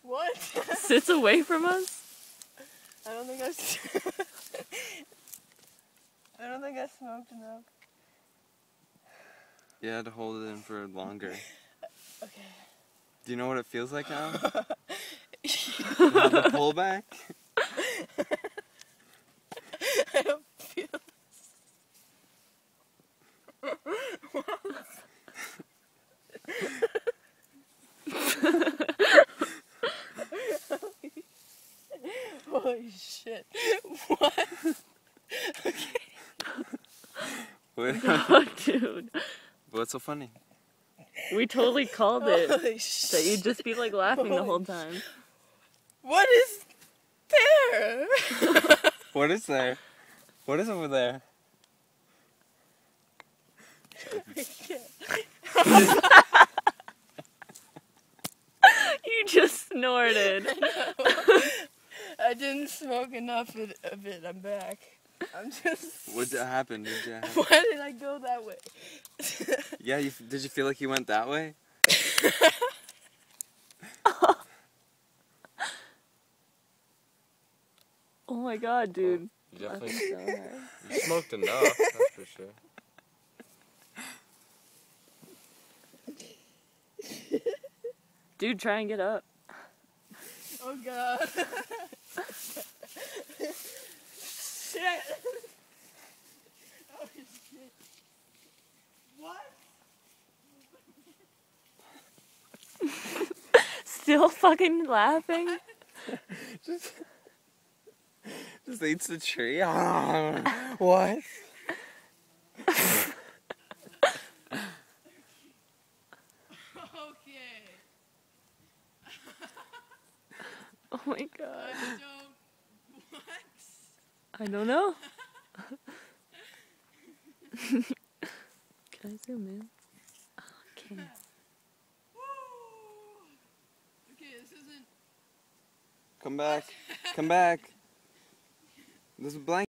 What? Sits away from us? I don't think I smoked enough. You had to hold it in for longer. Okay. Do you know what it feels like now? The pullback? I don't feel Holy shit. What? Oh, dude. What's so funny? We totally called it. Holy shit. That you'd just be like laughing the whole time. What is there? What is there? What is over there? You just snorted. I didn't smoke enough of it. I'm back. I'm just... What happened? Why did I go that way? Yeah, did you feel like you went that way? Oh my god, dude. You definitely That's so hard. you smoked enough, that's for sure. Dude, try and get up. Oh god. Shit. Oh shit. What? Still fucking laughing? Just eats the tree. What? Okay. Oh my god. What? I don't know. Can I zoom in? Oh, I can't. Okay, this isn't... Come back. Come back. There's a blanket.